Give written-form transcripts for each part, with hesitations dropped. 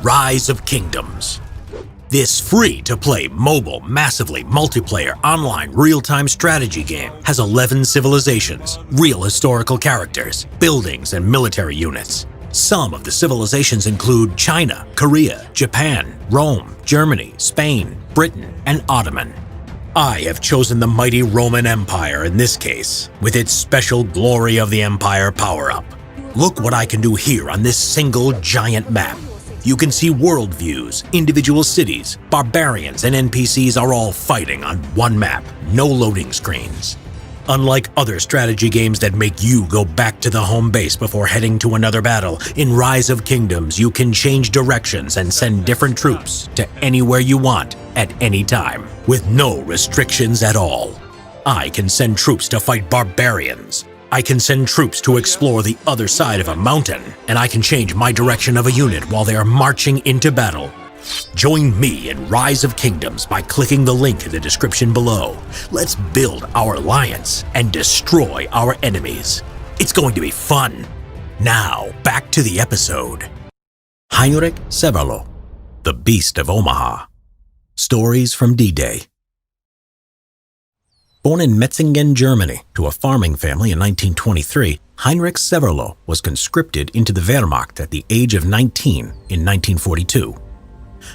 Rise of Kingdoms. This free-to-play, mobile, massively multiplayer, online, real-time strategy game has 11 civilizations, real historical characters, buildings, and military units. Some of the civilizations include China, Korea, Japan, Rome, Germany, Spain, Britain, and Ottoman. I have chosen the mighty Roman Empire in this case, with its special Glory of the Empire power-up. Look what I can do here on this single giant map. You can see world views, individual cities, barbarians, and NPCs are all fighting on one map, no loading screens. Unlike other strategy games that make you go back to the home base before heading to another battle, in Rise of Kingdoms you can change directions and send different troops to anywhere you want at any time, with no restrictions at all. I can send troops to fight barbarians. I can send troops to explore the other side of a mountain, and I can change my direction of a unit while they are marching into battle. Join me in Rise of Kingdoms by clicking the link in the description below. Let's build our alliance and destroy our enemies. It's going to be fun. Now, back to the episode. Heinrich Severloh, the Beast of Omaha. Stories from D-Day. Born in Metzingen, Germany, to a farming family in 1923, Heinrich Severloh was conscripted into the Wehrmacht at the age of 19 in 1942.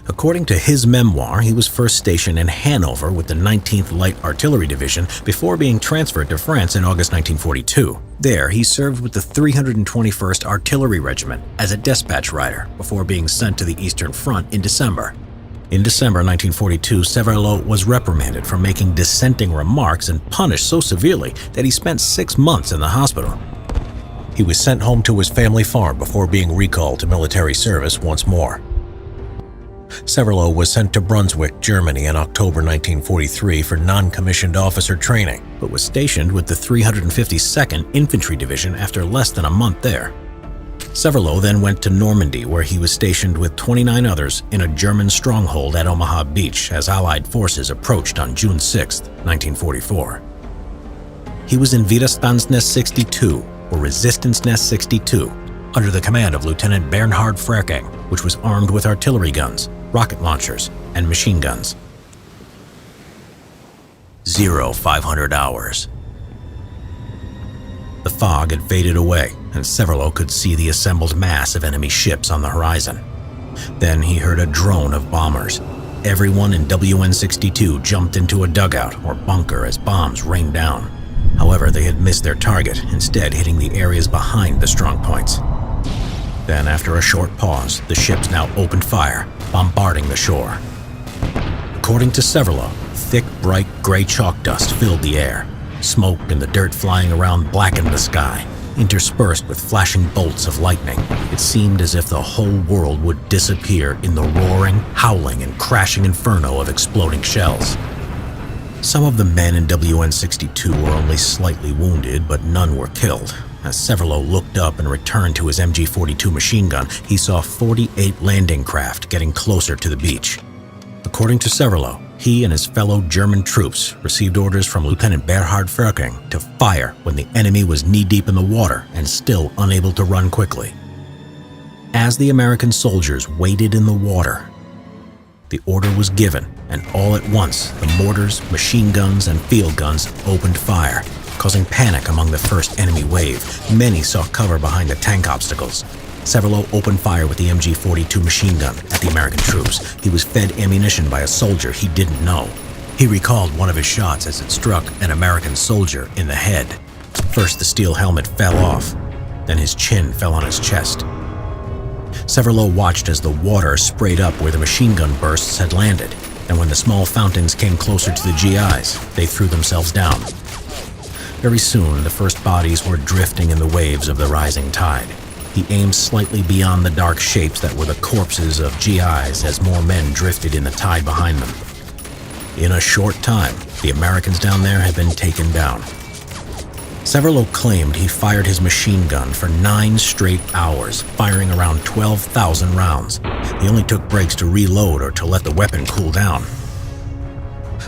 According to his memoir, he was first stationed in Hanover with the 19th Light Artillery Division before being transferred to France in August 1942. There, he served with the 321st Artillery Regiment as a dispatch rider before being sent to the Eastern Front in December. In December 1942, Severloh was reprimanded for making dissenting remarks and punished so severely that he spent 6 months in the hospital. He was sent home to his family farm before being recalled to military service once more. Severloh was sent to Brunswick, Germany in October 1943 for non-commissioned officer training, but was stationed with the 352nd Infantry Division after less than a month there. Severloh then went to Normandy, where he was stationed with 29 others in a German stronghold at Omaha Beach as Allied forces approached on June 6, 1944. He was in Widerstandsnest 62, or Resistance Nest 62, under the command of Lieutenant Bernhard Frerking, which was armed with artillery guns, rocket launchers, and machine guns. 0500 hours. The fog had faded away, and Severloh could see the assembled mass of enemy ships on the horizon. Then he heard a drone of bombers. Everyone in WN-62 jumped into a dugout or bunker as bombs rained down. However, they had missed their target, instead hitting the areas behind the strong points. Then, after a short pause, the ships now opened fire, bombarding the shore. According to Severloh, thick, bright gray chalk dust filled the air. Smoke and the dirt flying around blackened the sky, interspersed with flashing bolts of lightning. It seemed as if the whole world would disappear in the roaring, howling, and crashing inferno of exploding shells. Some of the men in WN-62 were only slightly wounded, but none were killed. As Severloh looked up and returned to his MG-42 machine gun, he saw 48 landing craft getting closer to the beach. According to Severloh, he and his fellow German troops received orders from Lieutenant Bernhard Frerking to fire when the enemy was knee-deep in the water and still unable to run quickly. As the American soldiers waded in the water, the order was given, and all at once, the mortars, machine guns, and field guns opened fire, causing panic among the first enemy wave. Many sought cover behind the tank obstacles. Severloh opened fire with the MG-42 machine gun at the American troops. He was fed ammunition by a soldier he didn't know. He recalled one of his shots as it struck an American soldier in the head. First, the steel helmet fell off, then his chin fell on his chest. Severloh watched as the water sprayed up where the machine gun bursts had landed, and when the small fountains came closer to the GIs, they threw themselves down. Very soon, the first bodies were drifting in the waves of the rising tide. He aimed slightly beyond the dark shapes that were the corpses of GIs as more men drifted in the tide behind them. In a short time, the Americans down there had been taken down. Severloh claimed he fired his machine gun for 9 straight hours, firing around 12,000 rounds. He only took breaks to reload or to let the weapon cool down.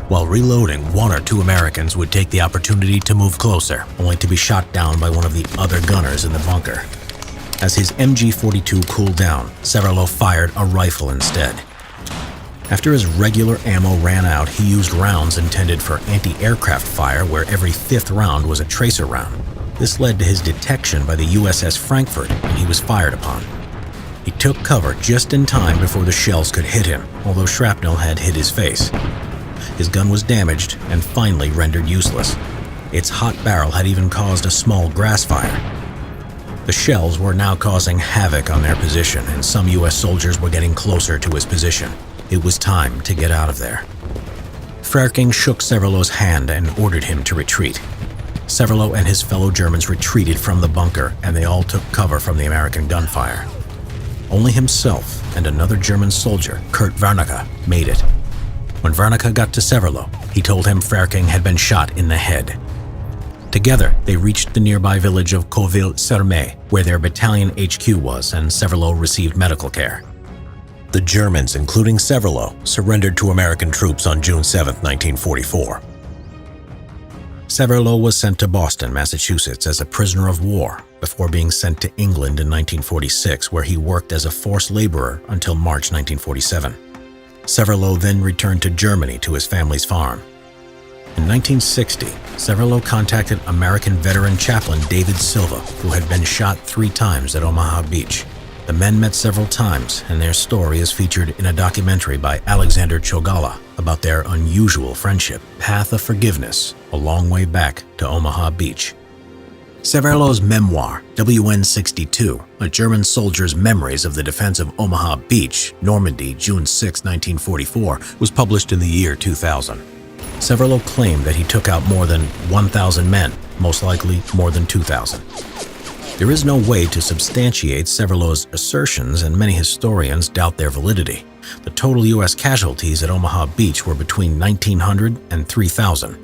While reloading, 1 or 2 Americans would take the opportunity to move closer, only to be shot down by one of the other gunners in the bunker. As his MG-42 cooled down, Severloh fired a rifle instead. After his regular ammo ran out, he used rounds intended for anti-aircraft fire where every fifth round was a tracer round. This led to his detection by the USS Frankfurt, and he was fired upon. He took cover just in time before the shells could hit him, although shrapnel had hit his face. His gun was damaged and finally rendered useless. Its hot barrel had even caused a small grass fire. The shells were now causing havoc on their position, and some US soldiers were getting closer to his position. It was time to get out of there. Frerking shook Severloh's hand and ordered him to retreat. Severloh and his fellow Germans retreated from the bunker, and they all took cover from the American gunfire. Only himself and another German soldier, Kurt Warnecke, made it. When Warnecke got to Severloh, he told him Frerking had been shot in the head. Together, they reached the nearby village of Cauville-sur-Mer, where their battalion HQ was, and Severloh received medical care. The Germans, including Severloh, surrendered to American troops on June 7, 1944. Severloh was sent to Boston, Massachusetts as a prisoner of war before being sent to England in 1946, where he worked as a forced laborer until March 1947. Severloh then returned to Germany to his family's farm. In 1960, Severloh contacted American veteran chaplain David Silva, who had been shot 3 times at Omaha Beach. The men met several times, and their story is featured in a documentary by Alexander Chogala about their unusual friendship, Path of Forgiveness, A Long Way Back to Omaha Beach. Severloh's memoir, WN-62, A German Soldier's Memories of the Defense of Omaha Beach, Normandy, June 6, 1944, was published in the year 2000. Severloh claimed that he took out more than 1,000 men, most likely more than 2,000. There is no way to substantiate Severloh's assertions, and many historians doubt their validity. The total U.S. casualties at Omaha Beach were between 1,900 and 3,000.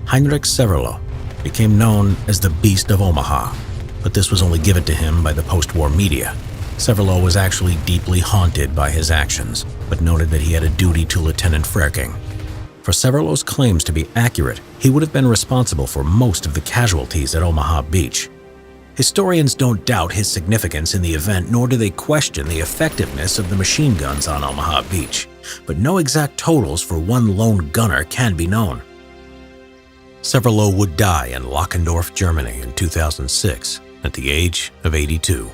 Heinrich Severloh became known as the Beast of Omaha, but this was only given to him by the post-war media. Severloh was actually deeply haunted by his actions, but noted that he had a duty to Lieutenant Frerking. For Severloh's claims to be accurate, he would have been responsible for most of the casualties at Omaha Beach. Historians don't doubt his significance in the event, nor do they question the effectiveness of the machine guns on Omaha Beach, but no exact totals for one lone gunner can be known. Severloh would die in Lockendorf, Germany in 2006 at the age of 82.